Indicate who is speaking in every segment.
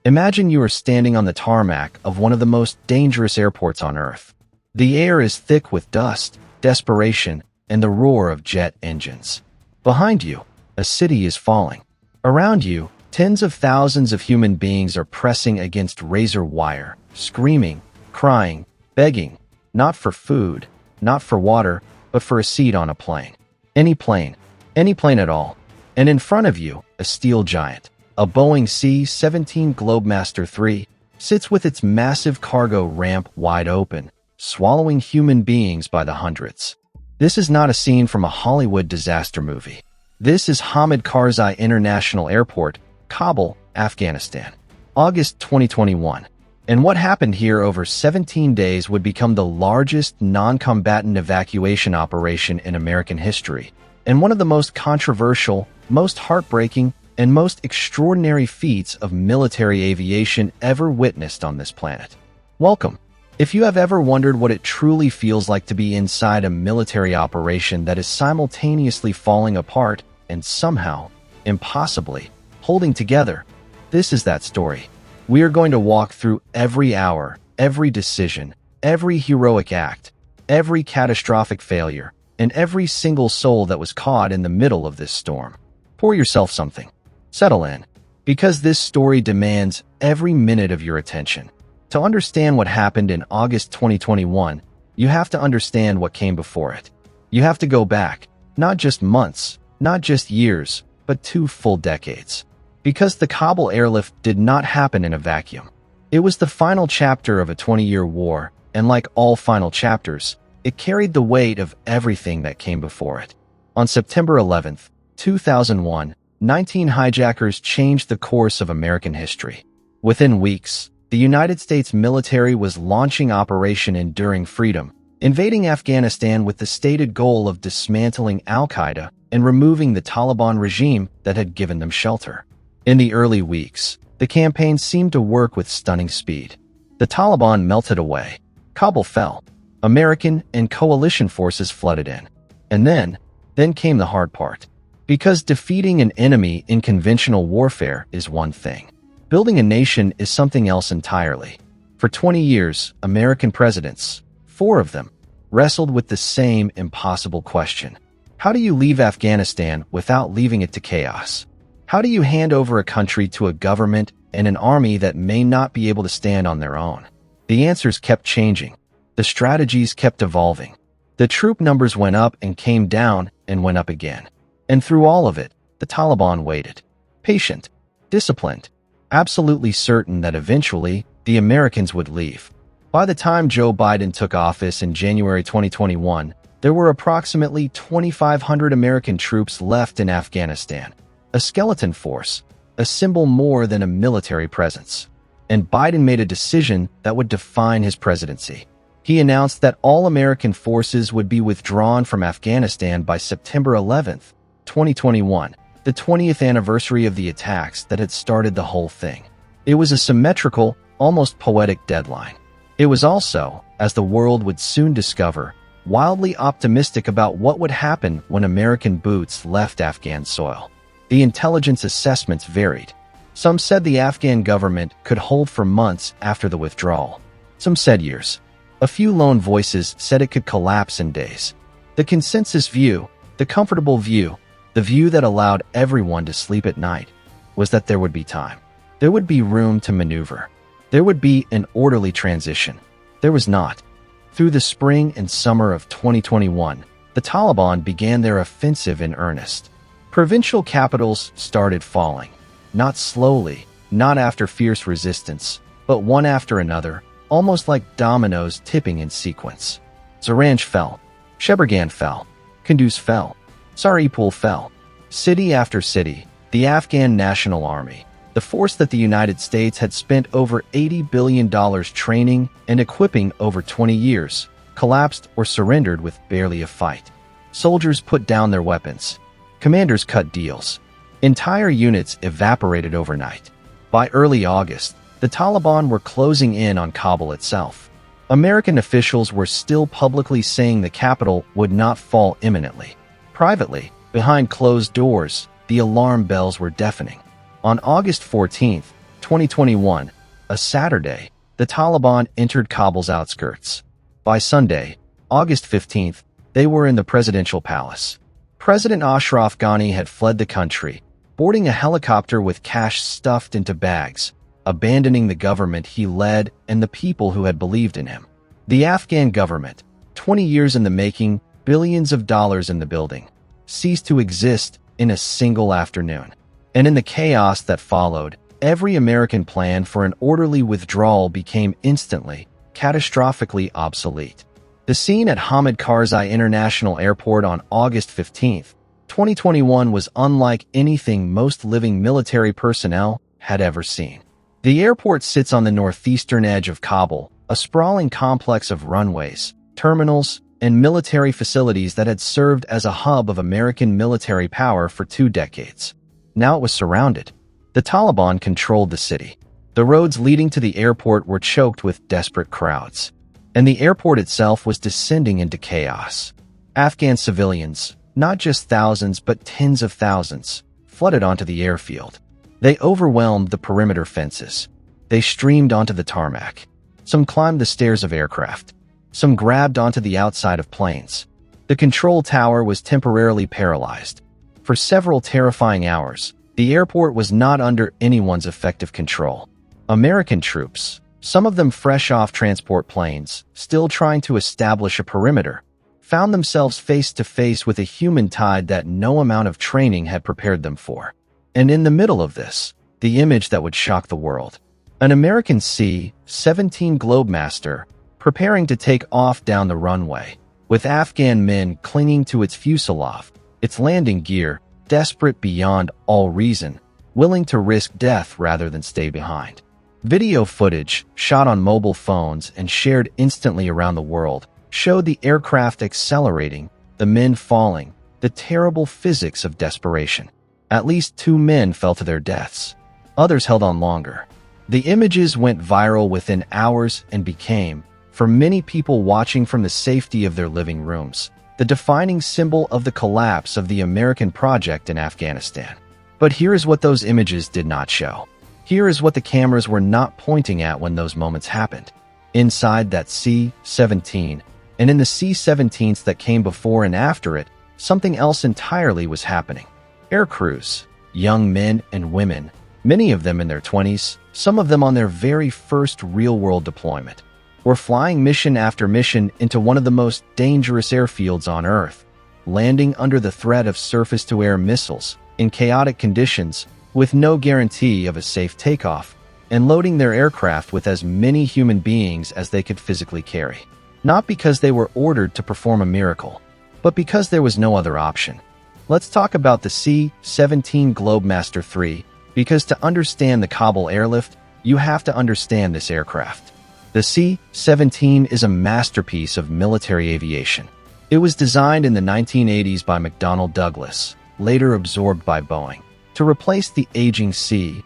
Speaker 1: Imagine you are standing on the tarmac of one of the most dangerous airports on Earth. The air is thick with dust, desperation, and the roar of jet engines. Behind you, a city is falling. Around you, tens of thousands of human beings are pressing against razor wire, screaming, crying, begging, not for food, not for water, but for a seat on a plane. Any plane at all. And in front of you, a steel giant, a Boeing C-17 Globemaster III, sits with its massive cargo ramp wide open, swallowing human beings by the hundreds. This is not a scene from a Hollywood disaster movie. This is Hamid Karzai International Airport, Kabul, Afghanistan, August 2021. And what happened here over 17 days would become the largest non-combatant evacuation operation in American history, and one of the most controversial, most heartbreaking, and most extraordinary feats of military aviation ever witnessed on this planet. Welcome. If you have ever wondered what it truly feels like to be inside a military operation that is simultaneously falling apart and somehow, impossibly, holding together, this is that story. We are going to walk through every hour, every decision, every heroic act, every catastrophic failure, and every single soul that was caught in the middle of this storm. Pour yourself something. Settle in, because this story demands every minute of your attention. To understand what happened in August 2021, you have to understand what came before it. You have to go back, not just months, not just years, but 2 full decades. Because the Kabul Airlift did not happen in a vacuum. It was the final chapter of a 20-year war, and like all final chapters, it carried the weight of everything that came before it. On September 11, 2001, 19 hijackers changed the course of American history. Within weeks, the United States military was launching Operation Enduring Freedom, invading Afghanistan with the stated goal of dismantling al-Qaeda and removing the Taliban regime that had given them shelter. In the early weeks, the campaign seemed to work with stunning speed. The Taliban melted away. Kabul fell. American and coalition forces flooded in. And then came the hard part. Because defeating an enemy in conventional warfare is one thing. Building a nation is something else entirely. For 20 years, American presidents, 4 of them, wrestled with the same impossible question. How do you leave Afghanistan without leaving it to chaos? How do you hand over a country to a government and an army that may not be able to stand on their own? The answers kept changing. The strategies kept evolving. The troop numbers went up and came down and went up again. And through all of it, the Taliban waited. Patient, disciplined, absolutely certain that eventually the Americans would leave. By the time Joe Biden took office in January 2021, there were approximately 2,500 American troops left in Afghanistan. A skeleton force, a symbol more than a military presence. And Biden made a decision that would define his presidency. He announced that all American forces would be withdrawn from Afghanistan by September 11th, 2021, the 20th anniversary of the attacks that had started the whole thing. It was a symmetrical, almost poetic deadline. It was also, as the world would soon discover, wildly optimistic about what would happen when American boots left Afghan soil. The intelligence assessments varied. Some said the Afghan government could hold for months after the withdrawal. Some said years. A few lone voices said it could collapse in days. The consensus view, the comfortable view, the view that allowed everyone to sleep at night, was that there would be time. There would be room to maneuver. There would be an orderly transition. There was not. Through the spring and summer of 2021, the Taliban began their offensive in earnest. Provincial capitals started falling. Not slowly, not after fierce resistance, but one after another, almost like dominoes tipping in sequence. Zaranj fell. Sheberghan fell. Kunduz fell. Saripul fell. City after city, the Afghan National Army, the force that the United States had spent over $80 billion training and equipping over 20 years, collapsed or surrendered with barely a fight. Soldiers put down their weapons. Commanders cut deals. Entire units evaporated overnight. By early August, the Taliban were closing in on Kabul itself. American officials were still publicly saying the capital would not fall imminently. Privately, behind closed doors, the alarm bells were deafening. On August 14th, 2021, a Saturday, the Taliban entered Kabul's outskirts. By Sunday, August 15th, they were in the presidential palace. President Ashraf Ghani had fled the country, boarding a helicopter with cash stuffed into bags, abandoning the government he led and the people who had believed in him. The Afghan government, 20 years in the making, billions of dollars in the building, ceased to exist in a single afternoon. And in the chaos that followed, every American plan for an orderly withdrawal became instantly, catastrophically obsolete. The scene at Hamid Karzai International Airport on August 15, 2021 was unlike anything most living military personnel had ever seen. The airport sits on the northeastern edge of Kabul, a sprawling complex of runways, terminals, and military facilities that had served as a hub of American military power for 2 decades. Now it was surrounded. The Taliban controlled the city. The roads leading to the airport were choked with desperate crowds, and the airport itself was descending into chaos. Afghan civilians, not just thousands but tens of thousands, flooded onto the airfield. They overwhelmed the perimeter fences. They streamed onto the tarmac. Some climbed the stairs of aircraft. Some grabbed onto the outside of planes. The control tower was temporarily paralyzed. For several terrifying hours, the airport was not under anyone's effective control. American troops, some of them fresh off transport planes, still trying to establish a perimeter, found themselves face to face with a human tide that no amount of training had prepared them for. And in the middle of this, the image that would shock the world. An American C-17 Globemaster preparing to take off down the runway, with Afghan men clinging to its fuselage, its landing gear, desperate beyond all reason, willing to risk death rather than stay behind. Video footage, shot on mobile phones and shared instantly around the world, showed the aircraft accelerating, the men falling, the terrible physics of desperation. At least 2 men fell to their deaths. Others held on longer. The images went viral within hours and became, for many people watching from the safety of their living rooms, the defining symbol of the collapse of the American project in Afghanistan. But here is what those images did not show. Here is what the cameras were not pointing at when those moments happened. Inside that C-17, and in the C-17s that came before and after it, something else entirely was happening. Aircrews, young men and women, many of them in their 20s, some of them on their very first real-world deployment, were flying mission after mission into one of the most dangerous airfields on Earth, landing under the threat of surface-to-air missiles in chaotic conditions with no guarantee of a safe takeoff, and loading their aircraft with as many human beings as they could physically carry. Not because they were ordered to perform a miracle, but because there was no other option. Let's talk about the C-17 Globemaster III, because to understand the Kabul Airlift, you have to understand this aircraft. The C-17 is a masterpiece of military aviation. It was designed in the 1980s by McDonnell Douglas, later absorbed by Boeing, to replace the aging C-141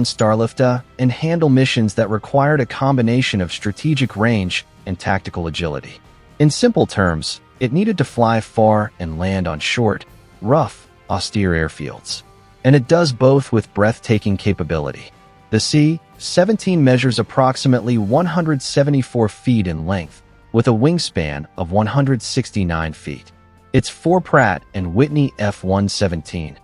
Speaker 1: Starlifter and handle missions that required a combination of strategic range and tactical agility. In simple terms, it needed to fly far and land on short, rough, austere airfields. And it does both with breathtaking capability. The C-17 measures approximately 174 feet in length, with a wingspan of 169 feet. Its 4 Pratt & Whitney F-117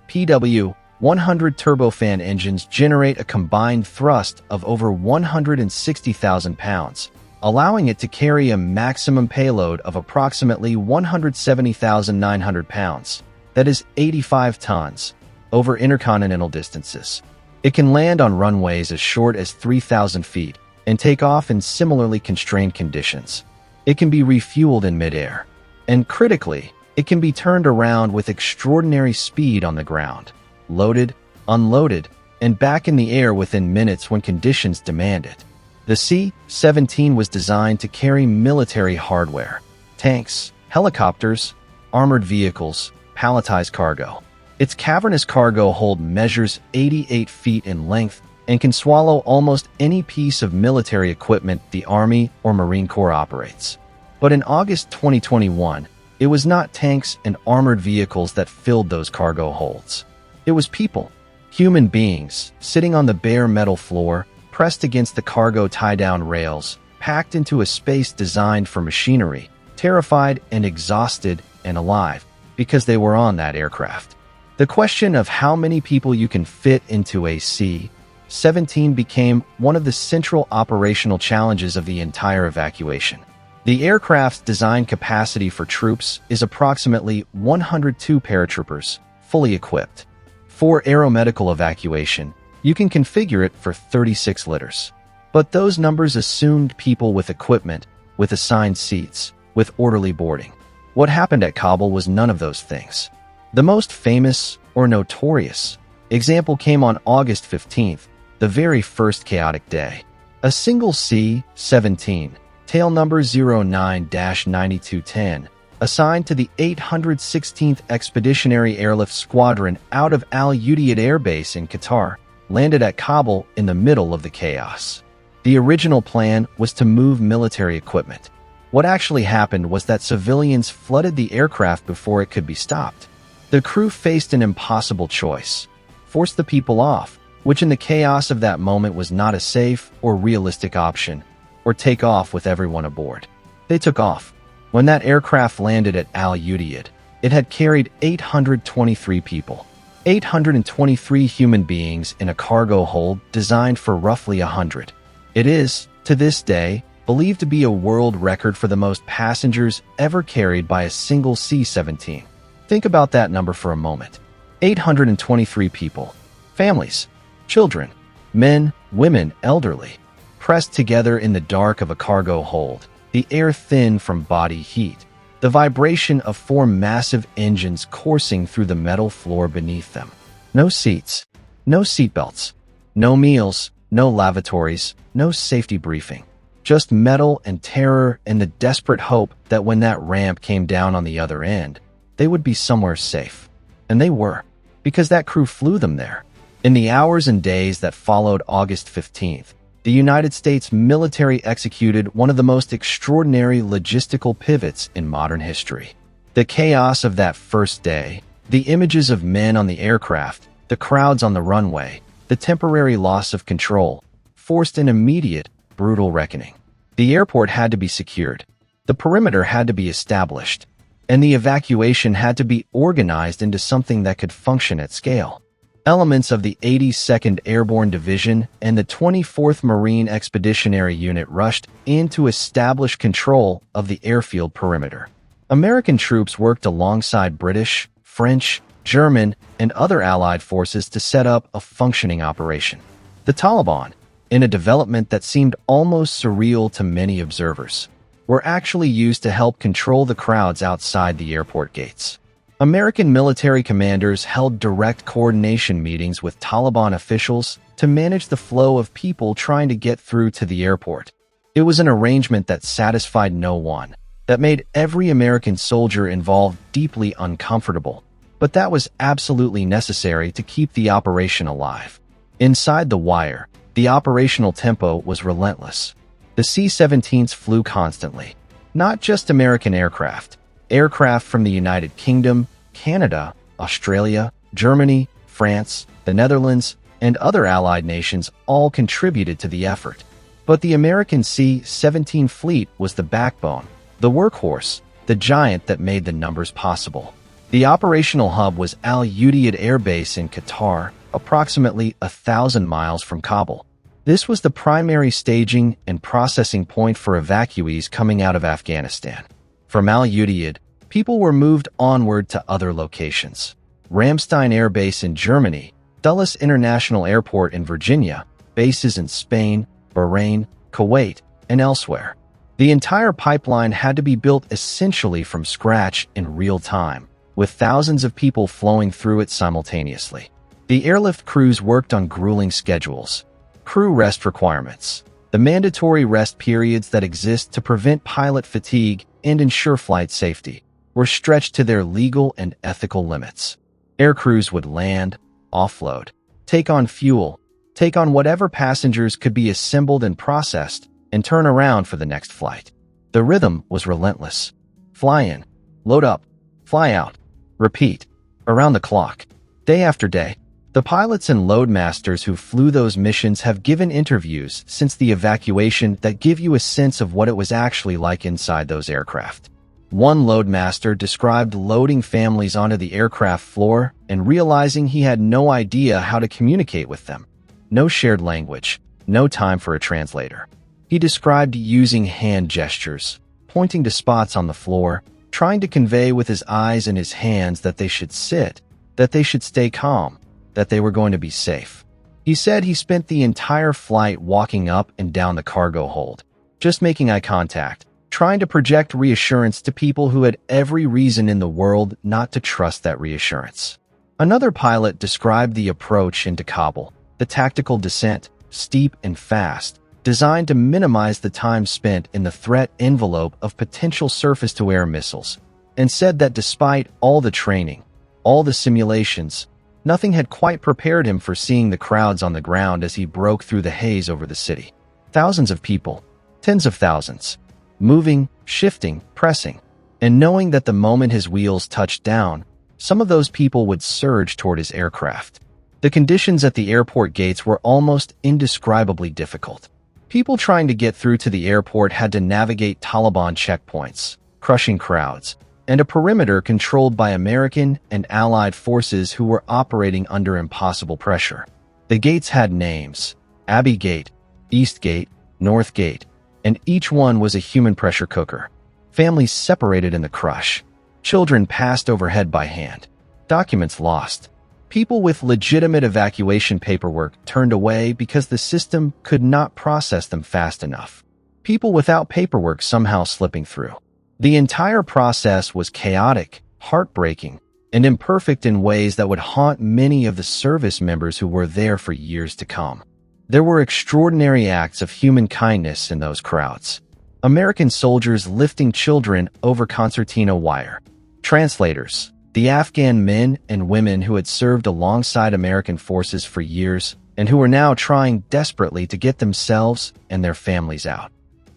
Speaker 1: PW-100 turbofan engines generate a combined thrust of over 160,000 pounds, allowing it to carry a maximum payload of approximately 170,900 pounds, that is 85 tons, over intercontinental distances. It can land on runways as short as 3,000 feet and take off in similarly constrained conditions. It can be refueled in midair. And critically, it can be turned around with extraordinary speed on the ground, loaded, unloaded, and back in the air within minutes when conditions demand it. The C-17 was designed to carry military hardware, tanks, helicopters, armored vehicles, palletized cargo. Its cavernous cargo hold measures 88 feet in length and can swallow almost any piece of military equipment the Army or Marine Corps operates. But in August 2021, it was not tanks and armored vehicles that filled those cargo holds. It was people. Human beings, sitting on the bare metal floor, pressed against the cargo tie-down rails, packed into a space designed for machinery, terrified and exhausted and alive, because they were on that aircraft. The question of how many people you can fit into a C-17 became one of the central operational challenges of the entire evacuation. The aircraft's design capacity for troops is approximately 102 paratroopers, fully equipped. For aeromedical evacuation, you can configure it for 36 litters. But those numbers assumed people with equipment, with assigned seats, with orderly boarding. What happened at Kabul was none of those things. The most famous, or notorious, example came on August 15th, the very first chaotic day. A single C-17, tail number 09-9210, assigned to the 816th Expeditionary Airlift Squadron out of Al Udeid Air Base in Qatar, landed at Kabul in the middle of the chaos. The original plan was to move military equipment. What actually happened was that civilians flooded the aircraft before it could be stopped. The crew faced an impossible choice: force the people off, which in the chaos of that moment was not a safe or realistic option, or take off with everyone aboard. They took off. When that aircraft landed at Al Udeid, it had carried 823 people. 823 human beings in a cargo hold designed for roughly 100. It is, to this day, believed to be a world record for the most passengers ever carried by a single C-17. Think about that number for a moment. 823 people. Families, children, men, women, elderly, pressed together in the dark of a cargo hold, the air thin from body heat, the vibration of 4 massive engines coursing through the metal floor beneath them. No seats, no seatbelts, no meals, no lavatories, no safety briefing. Just metal and terror and the desperate hope that when that ramp came down on the other end, they would be somewhere safe. And they were, because that crew flew them there. In the hours and days that followed August 15th, the United States military executed one of the most extraordinary logistical pivots in modern history. The chaos of that first day, the images of men on the aircraft, the crowds on the runway, the temporary loss of control, forced an immediate, brutal reckoning. The airport had to be secured, the perimeter had to be established, and the evacuation had to be organized into something that could function at scale. Elements of the 82nd Airborne Division and the 24th Marine Expeditionary Unit rushed in to establish control of the airfield perimeter. American troops worked alongside British, French, German, and other Allied forces to set up a functioning operation. The Taliban, in a development that seemed almost surreal to many observers, were actually used to help control the crowds outside the airport gates. American military commanders held direct coordination meetings with Taliban officials to manage the flow of people trying to get through to the airport. It was an arrangement that satisfied no one, that made every American soldier involved deeply uncomfortable, but that was absolutely necessary to keep the operation alive. Inside the wire, the operational tempo was relentless. The C-17s flew constantly. Not just American aircraft. Aircraft from the United Kingdom, Canada, Australia, Germany, France, the Netherlands, and other allied nations all contributed to the effort. But the American C-17 fleet was the backbone, the workhorse, the giant that made the numbers possible. The operational hub was Al Udeid Air Base in Qatar, approximately 1,000 miles from Kabul. This was the primary staging and processing point for evacuees coming out of Afghanistan. From Al Udeid, people were moved onward to other locations. Ramstein Air Base in Germany, Dulles International Airport in Virginia, bases in Spain, Bahrain, Kuwait, and elsewhere. The entire pipeline had to be built essentially from scratch in real time, with thousands of people flowing through it simultaneously. The airlift crews worked on grueling schedules. Crew rest requirements, the mandatory rest periods that exist to prevent pilot fatigue and ensure flight safety, were stretched to their legal and ethical limits. Aircrews would land, offload, take on fuel, take on whatever passengers could be assembled and processed, and turn around for the next flight. The rhythm was relentless. Fly in, load up, fly out, repeat, around the clock, day after day. The pilots and loadmasters who flew those missions have given interviews since the evacuation that give you a sense of what it was actually like inside those aircraft. One loadmaster described loading families onto the aircraft floor and realizing he had no idea how to communicate with them. No shared language, no time for a translator. He described using hand gestures, pointing to spots on the floor, trying to convey with his eyes and his hands that they should sit, that they should stay calm, that they were going to be safe. He said he spent the entire flight walking up and down the cargo hold, just making eye contact, trying to project reassurance to people who had every reason in the world not to trust that reassurance. Another pilot described the approach into Kabul, the tactical descent, steep and fast, designed to minimize the time spent in the threat envelope of potential surface-to-air missiles, and said that despite all the training, all the simulations, nothing had quite prepared him for seeing the crowds on the ground as he broke through the haze over the city. Thousands of people, tens of thousands, moving, shifting, pressing, and knowing that the moment his wheels touched down, some of those people would surge toward his aircraft. The conditions at the airport gates were almost indescribably difficult. People trying to get through to the airport had to navigate Taliban checkpoints, crushing crowds, and a perimeter controlled by American and Allied forces who were operating under impossible pressure. The gates had names: Abbey Gate, East Gate, North Gate, and each one was a human pressure cooker. Families separated in the crush. Children passed overhead by hand. Documents lost. People with legitimate evacuation paperwork turned away because the system could not process them fast enough. People without paperwork somehow slipping through. The entire process was chaotic, heartbreaking, and imperfect in ways that would haunt many of the service members who were there for years to come. There were extraordinary acts of human kindness in those crowds. American soldiers lifting children over concertina wire. Translators, the Afghan men and women who had served alongside American forces for years and who were now trying desperately to get themselves and their families out,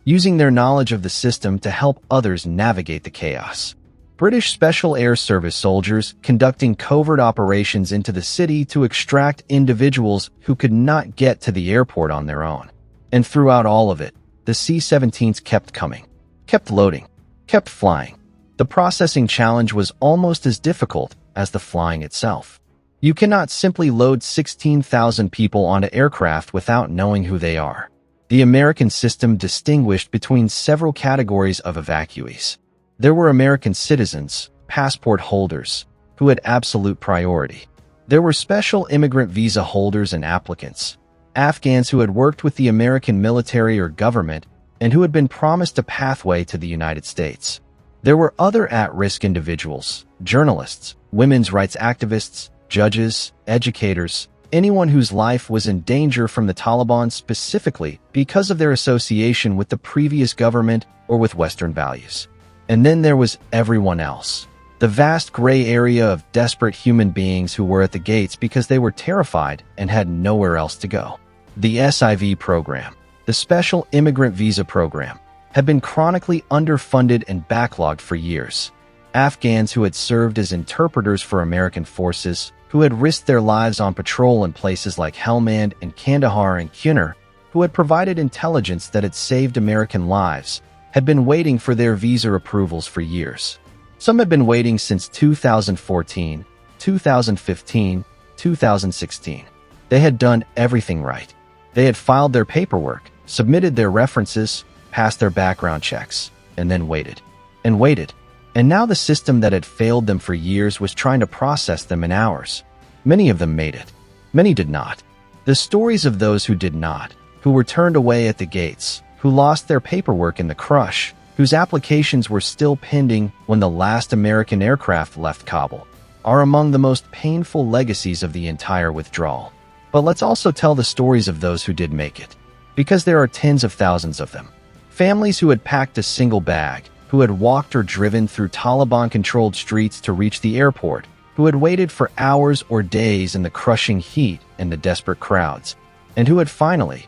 Speaker 1: using their knowledge of the system to help others navigate the chaos. British Special Air Service soldiers conducting covert operations into the city to extract individuals who could not get to the airport on their own. And throughout all of it, the C-17s kept coming, kept loading, kept flying. The processing challenge was almost as difficult as the flying itself. You cannot simply load 16,000 people onto aircraft without knowing who they are. The American system distinguished between several categories of evacuees. There were American citizens, passport holders, who had absolute priority. There were special immigrant visa holders and applicants, Afghans who had worked with the American military or government and who had been promised a pathway to the United States. There were other at-risk individuals, journalists, women's rights activists, judges, educators, anyone whose life was in danger from the Taliban specifically because of their association with the previous government or with Western values. And then there was everyone else, the vast gray area of desperate human beings who were at the gates because they were terrified and had nowhere else to go. The SIV program, the Special Immigrant Visa Program, had been chronically underfunded and backlogged for years. Afghans who had served as interpreters for American forces, who had risked their lives on patrol in places like Helmand and Kandahar and Kunar, who had provided intelligence that had saved American lives, had been waiting for their visa approvals for years. Some had been waiting since 2014, 2015, 2016. They had done everything right. They had filed their paperwork, submitted their references, passed their background checks, and then waited. And waited. And now the system that had failed them for years was trying to process them in hours. Many of them made it. Many did not. The stories of those who did not, who were turned away at the gates, who lost their paperwork in the crush, whose applications were still pending when the last American aircraft left Kabul, are among the most painful legacies of the entire withdrawal. But let's also tell the stories of those who did make it, because there are tens of thousands of them. Families who had packed a single bag, who had walked or driven through Taliban-controlled streets to reach the airport, who had waited for hours or days in the crushing heat and the desperate crowds, and who had finally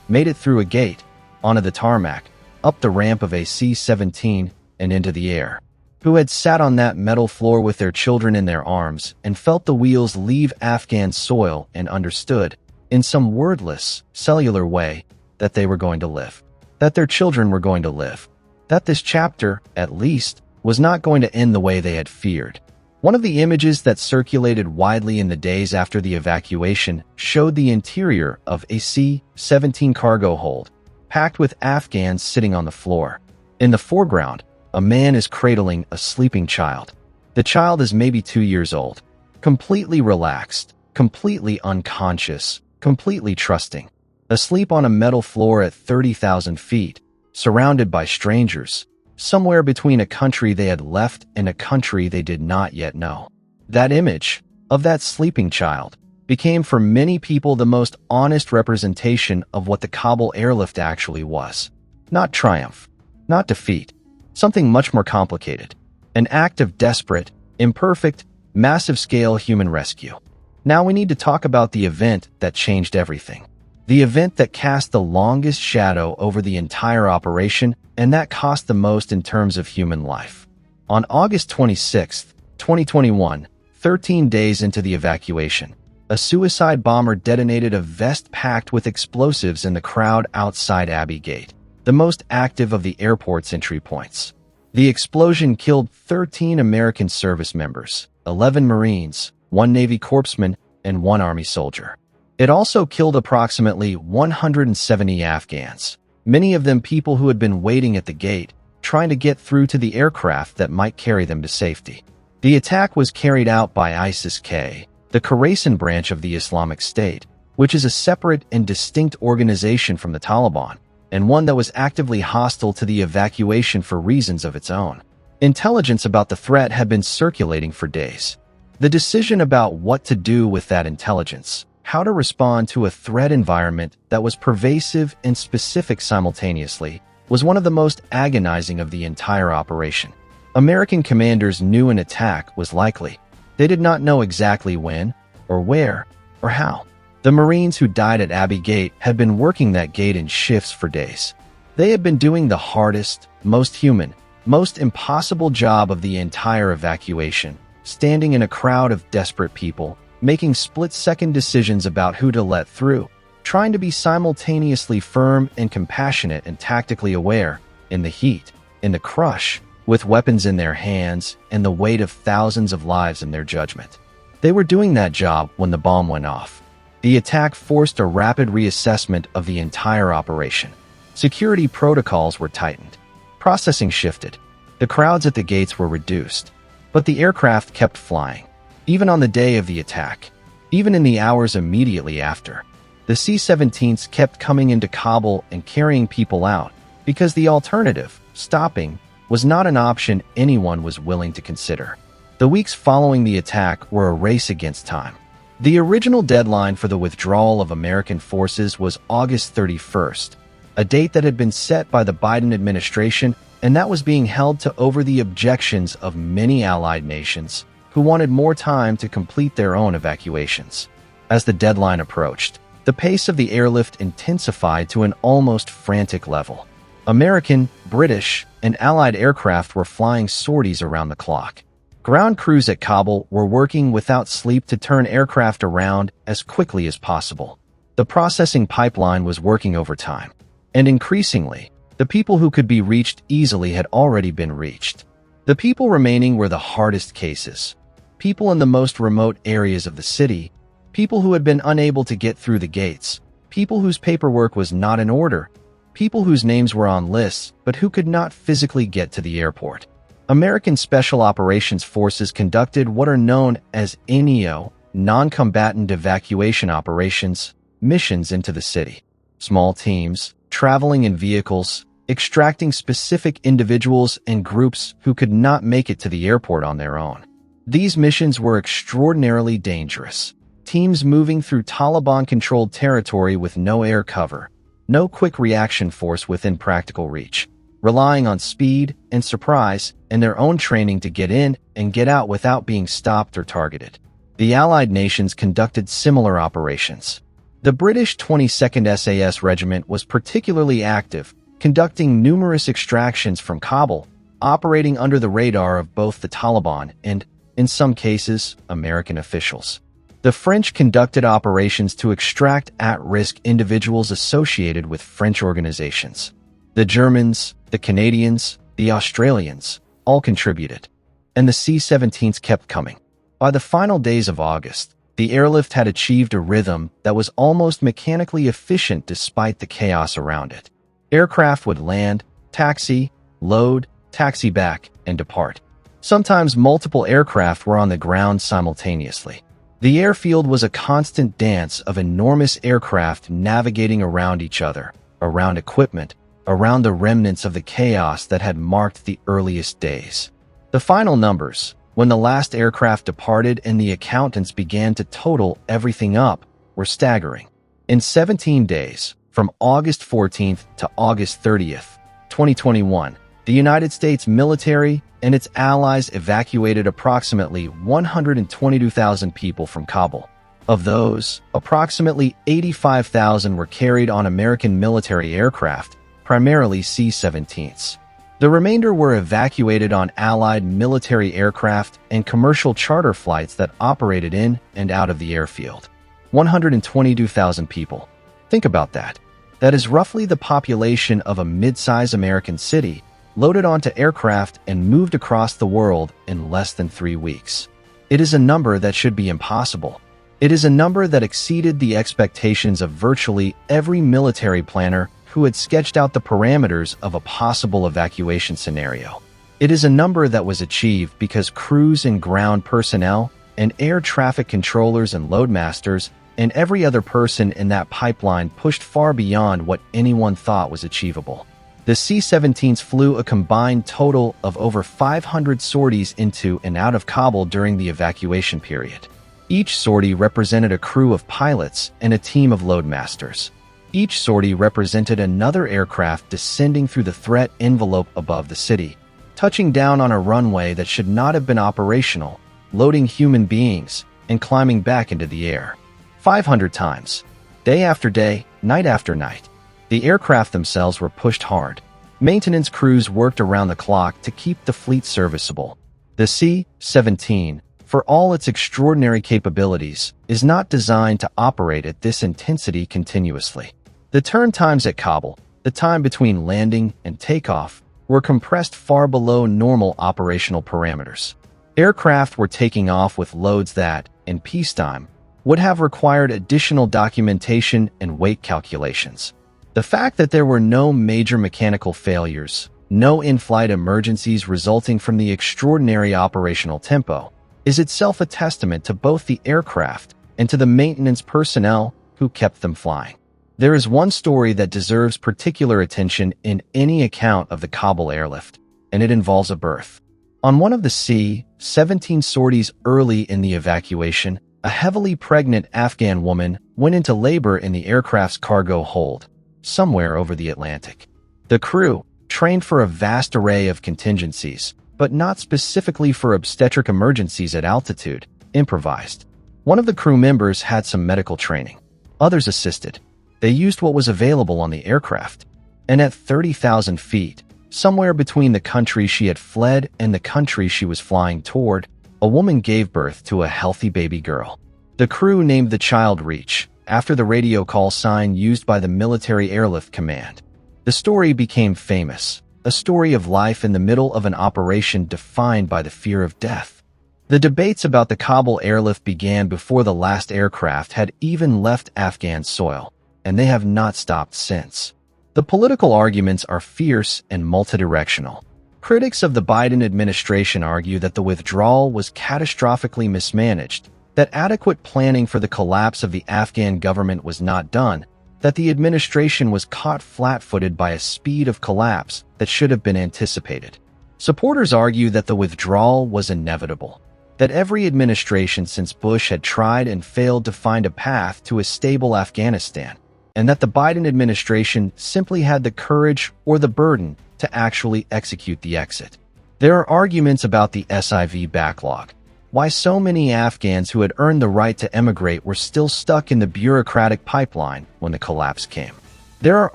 Speaker 1: made it through a gate, onto the tarmac, up the ramp of a C-17, and into the air. who had sat on that metal floor with their children in their arms and felt the wheels leave Afghan soil and understood, in some wordless, cellular way, that they were going to live, that their children were going to live, that this chapter, at least, was not going to end the way they had feared. One of the images that circulated widely in the days after the evacuation showed the interior of a C-17 cargo hold, packed with Afghans sitting on the floor. In the foreground, a man is cradling a sleeping child. The child is maybe 2 years old, completely relaxed, completely unconscious, completely trusting, asleep on a metal floor at 30,000 feet, surrounded by strangers, somewhere between a country they had left and a country they did not yet know. That image of that sleeping child became for many people the most honest representation of what the Kabul Airlift actually was. Not triumph, not defeat, something much more complicated. An act of desperate, imperfect, massive-scale human rescue. Now we need to talk about the event that changed everything. The event that cast the longest shadow over the entire operation and that cost the most in terms of human life. On August 26, 2021, 13 days into the evacuation, a suicide bomber detonated a vest packed with explosives in the crowd outside Abbey Gate, the most active of the airport's entry points. The explosion killed 13 American service members, 11 Marines, 1 Navy corpsman, and 1 Army soldier. It also killed approximately 170 Afghans, many of them people who had been waiting at the gate, trying to get through to the aircraft that might carry them to safety. The attack was carried out by ISIS-K, the Khorasan branch of the Islamic State, which is a separate and distinct organization from the Taliban, and one that was actively hostile to the evacuation for reasons of its own. Intelligence about the threat had been circulating for days. The decision about what to do with that intelligence, how to respond to a threat environment that was pervasive and specific simultaneously, was one of the most agonizing of the entire operation. American commanders knew an attack was likely. They did not know exactly when, or where, or how. The Marines who died at Abbey Gate had been working that gate in shifts for days. They had been doing the hardest, most human, most impossible job of the entire evacuation, standing in a crowd of desperate people, making split-second decisions about who to let through, trying to be simultaneously firm and compassionate and tactically aware, in the heat, in the crush, with weapons in their hands and the weight of thousands of lives in their judgment. They were doing that job when the bomb went off. The attack forced a rapid reassessment of the entire operation. Security protocols were tightened. Processing shifted. The crowds at the gates were reduced. But the aircraft kept flying. Even on the day of the attack, even in the hours immediately after, the C-17s kept coming into Kabul and carrying people out because the alternative, stopping, was not an option anyone was willing to consider. The weeks following the attack were a race against time. The original deadline for the withdrawal of American forces was August 31st, a date that had been set by the Biden administration and that was being held to over the objections of many allied nations who wanted more time to complete their own evacuations. As the deadline approached, the pace of the airlift intensified to an almost frantic level. American, British, and Allied aircraft were flying sorties around the clock. Ground crews at Kabul were working without sleep to turn aircraft around as quickly as possible. The processing pipeline was working overtime. And increasingly, the people who could be reached easily had already been reached. The people remaining were the hardest cases. People in the most remote areas of the city, people who had been unable to get through the gates, people whose paperwork was not in order, people whose names were on lists but who could not physically get to the airport. American Special Operations Forces conducted what are known as NEO, non-combatant evacuation operations, missions into the city. Small teams, traveling in vehicles, extracting specific individuals and groups who could not make it to the airport on their own. These missions were extraordinarily dangerous. Teams moving through Taliban-controlled territory with no air cover, no quick reaction force within practical reach, relying on speed and surprise and their own training to get in and get out without being stopped or targeted. The Allied nations conducted similar operations. The British 22nd SAS Regiment was particularly active, conducting numerous extractions from Kabul, operating under the radar of both the Taliban and, in some cases, American officials. The French conducted operations to extract at-risk individuals associated with French organizations. The Germans, the Canadians, the Australians all contributed. And the C-17s kept coming. By the final days of August, the airlift had achieved a rhythm that was almost mechanically efficient despite the chaos around it. Aircraft would land, taxi, load, taxi back, and depart. Sometimes multiple aircraft were on the ground simultaneously. The airfield was a constant dance of enormous aircraft navigating around each other, around equipment, around the remnants of the chaos that had marked the earliest days. The final numbers, when the last aircraft departed and the accountants began to total everything up, were staggering. In 17 days, from August 14th to August 30th, 2021, the United States military and its allies evacuated approximately 122,000 people from Kabul. Of those, approximately 85,000 were carried on American military aircraft, primarily C-17s. The remainder were evacuated on Allied military aircraft and commercial charter flights that operated in and out of the airfield. 122,000 people. Think about that. That is roughly the population of a mid-size American city, loaded onto aircraft and moved across the world in less than 3 weeks. It is a number that should be impossible. It is a number that exceeded the expectations of virtually every military planner who had sketched out the parameters of a possible evacuation scenario. It is a number that was achieved because crews and ground personnel and air traffic controllers and loadmasters and every other person in that pipeline pushed far beyond what anyone thought was achievable. The C-17s flew a combined total of over 500 sorties into and out of Kabul during the evacuation period. Each sortie represented a crew of pilots and a team of loadmasters. Each sortie represented another aircraft descending through the threat envelope above the city, touching down on a runway that should not have been operational, loading human beings, and climbing back into the air. 500 times. Day after day, night after night. The aircraft themselves were pushed hard. Maintenance crews worked around the clock to keep the fleet serviceable. The C-17, for all its extraordinary capabilities, is not designed to operate at this intensity continuously. The turn times at Kabul, the time between landing and takeoff, were compressed far below normal operational parameters. Aircraft were taking off with loads that, in peacetime, would have required additional documentation and weight calculations. The fact that there were no major mechanical failures, no in-flight emergencies resulting from the extraordinary operational tempo, is itself a testament to both the aircraft and to the maintenance personnel who kept them flying. There is one story that deserves particular attention in any account of the Kabul airlift, and it involves a birth. On one of the C-17 sorties early in the evacuation, a heavily pregnant Afghan woman went into labor in the aircraft's cargo hold, somewhere over the Atlantic. The crew, trained for a vast array of contingencies, but not specifically for obstetric emergencies at altitude, improvised. One of the crew members had some medical training. Others assisted. They used what was available on the aircraft. And at 30,000 feet, somewhere between the country she had fled and the country she was flying toward, a woman gave birth to a healthy baby girl. The crew named the child Reach, after the radio call sign used by the military airlift command. The story became famous, a story of life in the middle of an operation defined by the fear of death. The debates about the Kabul airlift began before the last aircraft had even left Afghan soil, and they have not stopped since. The political arguments are fierce and multidirectional. Critics of the Biden administration argue that the withdrawal was catastrophically mismanaged, that adequate planning for the collapse of the Afghan government was not done, that the administration was caught flat-footed by a speed of collapse that should have been anticipated. Supporters argue that the withdrawal was inevitable, that every administration since Bush had tried and failed to find a path to a stable Afghanistan, and that the Biden administration simply had the courage or the burden to actually execute the exit. There are arguments about the SIV backlog, why so many Afghans who had earned the right to emigrate were still stuck in the bureaucratic pipeline when the collapse came. There are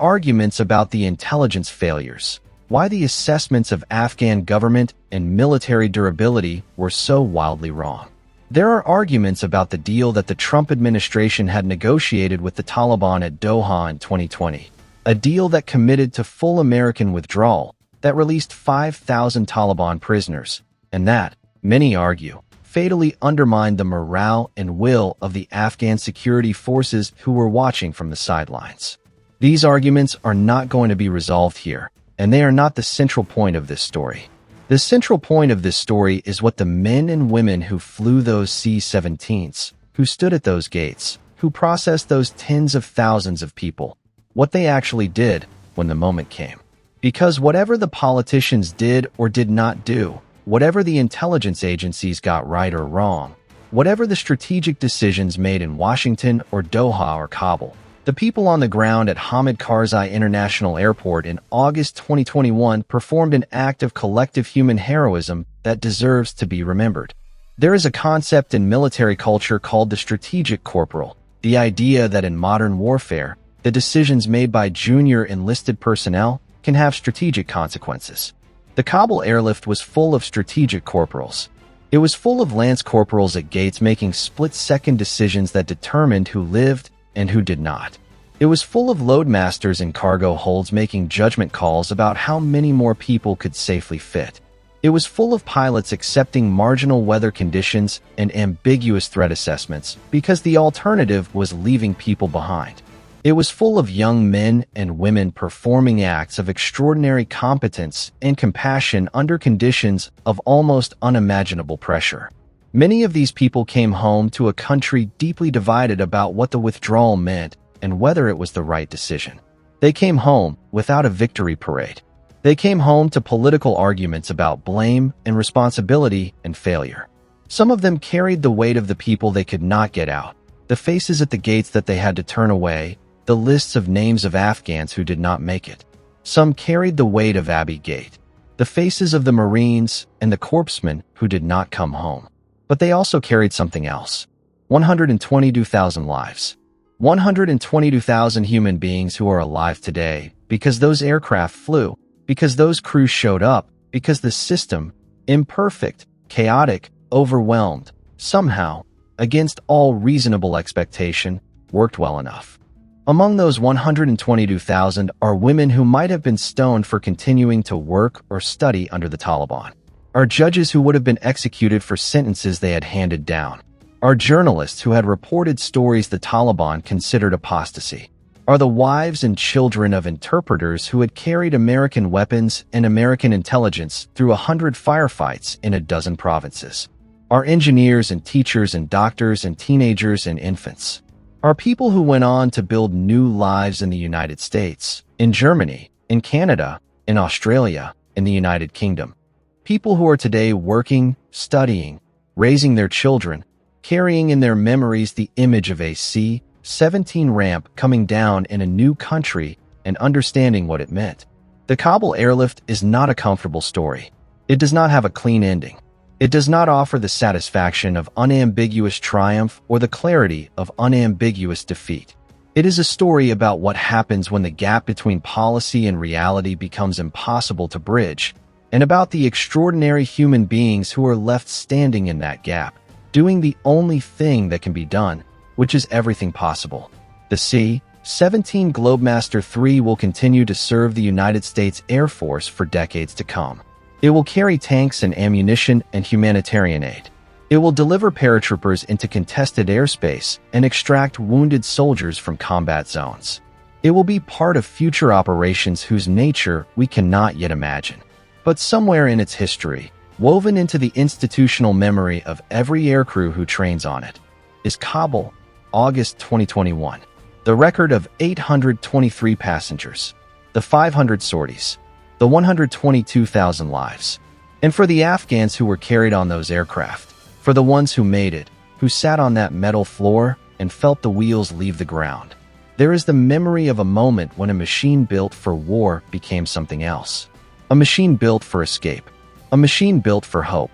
Speaker 1: arguments about the intelligence failures, why the assessments of Afghan government and military durability were so wildly wrong. There are arguments about the deal that the Trump administration had negotiated with the Taliban at Doha in 2020, a deal that committed to full American withdrawal, that released 5,000 Taliban prisoners, and that, many argue, fatally undermined the morale and will of the Afghan security forces who were watching from the sidelines. These arguments are not going to be resolved here, and they are not the central point of this story. The central point of this story is what the men and women who flew those C-17s, who stood at those gates, who processed those tens of thousands of people, what they actually did when the moment came. Because whatever the politicians did or did not do, whatever the intelligence agencies got right or wrong, whatever the strategic decisions made in Washington or Doha or Kabul, the people on the ground at Hamid Karzai International Airport in August 2021 performed an act of collective human heroism that deserves to be remembered. There is a concept in military culture called the strategic corporal, the idea that in modern warfare, the decisions made by junior enlisted personnel can have strategic consequences. The Kabul Airlift was full of strategic corporals. It was full of lance corporals at gates making split-second decisions that determined who lived and who did not. It was full of loadmasters in cargo holds making judgment calls about how many more people could safely fit. It was full of pilots accepting marginal weather conditions and ambiguous threat assessments because the alternative was leaving people behind. It was full of young men and women performing acts of extraordinary competence and compassion under conditions of almost unimaginable pressure. Many of these people came home to a country deeply divided about what the withdrawal meant and whether it was the right decision. They came home without a victory parade. They came home to political arguments about blame and responsibility and failure. Some of them carried the weight of the people they could not get out, the faces at the gates that they had to turn away, the lists of names of Afghans who did not make it. Some carried the weight of Abbey Gate, the faces of the Marines and the corpsmen who did not come home. But they also carried something else. 122,000 lives. 122,000 human beings who are alive today because those aircraft flew, because those crews showed up, because the system, imperfect, chaotic, overwhelmed, somehow, against all reasonable expectation, worked well enough. Among those 122,000 are women who might have been stoned for continuing to work or study under the Taliban, are judges who would have been executed for sentences they had handed down, are journalists who had reported stories the Taliban considered apostasy, are the wives and children of interpreters who had carried American weapons and American intelligence through 100 firefights in a dozen provinces, are engineers and teachers and doctors and teenagers and infants, are people who went on to build new lives in the United States, in Germany, in Canada, in Australia, in the United Kingdom. People who are today working, studying, raising their children, carrying in their memories the image of a C-17 ramp coming down in a new country and understanding what it meant. The Kabul Airlift is not a comfortable story. It does not have a clean ending. It does not offer the satisfaction of unambiguous triumph or the clarity of unambiguous defeat. It is a story about what happens when the gap between policy and reality becomes impossible to bridge, and about the extraordinary human beings who are left standing in that gap, doing the only thing that can be done, which is everything possible. The C-17 Globemaster III will continue to serve the United States Air Force for decades to come. It will carry tanks and ammunition and humanitarian aid. It will deliver paratroopers into contested airspace and extract wounded soldiers from combat zones. It will be part of future operations whose nature we cannot yet imagine. But somewhere in its history, woven into the institutional memory of every aircrew who trains on it, is Kabul, August 2021. The record of 823 passengers, the 500 sorties, the 122,000 lives. And for the Afghans who were carried on those aircraft, for the ones who made it, who sat on that metal floor and felt the wheels leave the ground, there is the memory of a moment when a machine built for war became something else. A machine built for escape. A machine built for hope.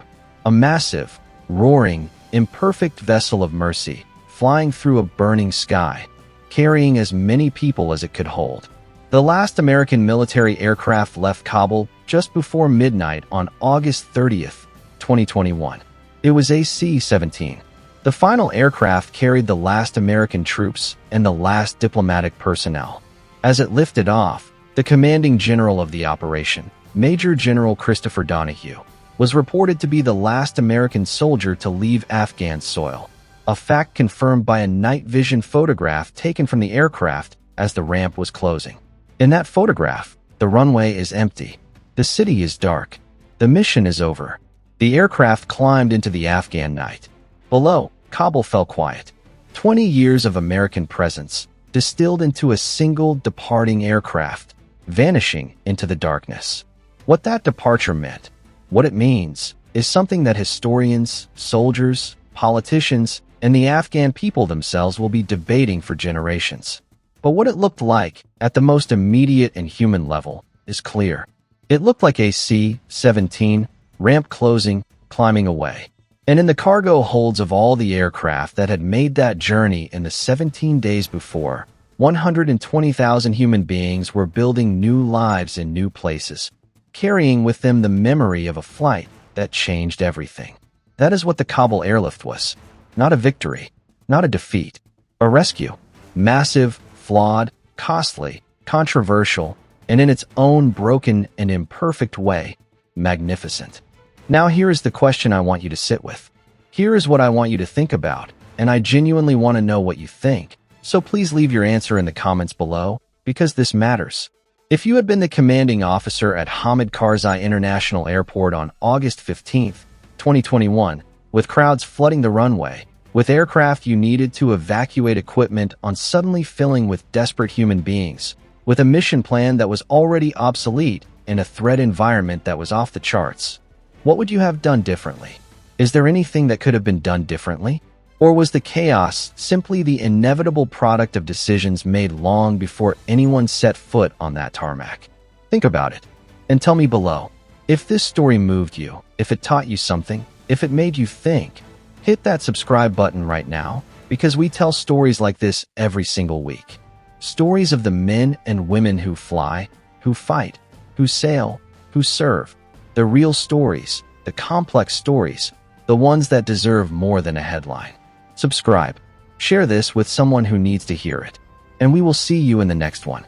Speaker 1: A massive, roaring, imperfect vessel of mercy, flying through a burning sky, carrying as many people as it could hold. The last American military aircraft left Kabul just before midnight on August 30th, 2021. It was a C-17. The final aircraft carried the last American troops and the last diplomatic personnel. As it lifted off, the commanding general of the operation, Major General Christopher Donahue, was reported to be the last American soldier to leave Afghan soil, a fact confirmed by a night vision photograph taken from the aircraft as the ramp was closing. In that photograph, the runway is empty. The city is dark. The mission is over. The aircraft climbed into the Afghan night. Below, Kabul fell quiet. 20 years of American presence distilled into a single departing aircraft, vanishing into the darkness. What that departure meant, what it means, is something that historians, soldiers, politicians, and the Afghan people themselves will be debating for generations. But what it looked like, at the most immediate and human level, is clear. It looked like a C-17, ramp closing, climbing away. And in the cargo holds of all the aircraft that had made that journey in the 17 days before, 120,000 human beings were building new lives in new places, carrying with them the memory of a flight that changed everything. That is what the Kabul Airlift was. Not a victory, not a defeat, a rescue. Massive, flawed, costly, controversial, and in its own broken and imperfect way, magnificent. Now here is the question I want you to sit with. Here is what I want you to think about, and I genuinely want to know what you think, so please leave your answer in the comments below, because this matters. If you had been the commanding officer at Hamid Karzai International Airport on August 15th, 2021, with crowds flooding the runway, with aircraft you needed to evacuate equipment on suddenly filling with desperate human beings, with a mission plan that was already obsolete in a threat environment that was off the charts, what would you have done differently? Is there anything that could have been done differently? Or was the chaos simply the inevitable product of decisions made long before anyone set foot on that tarmac? Think about it, and tell me below. If this story moved you, if it taught you something, if it made you think, hit that subscribe button right now, because we tell stories like this every single week. Stories of the men and women who fly, who fight, who sail, who serve. The real stories, the complex stories, the ones that deserve more than a headline. Subscribe. Share this with someone who needs to hear it. And we will see you in the next one.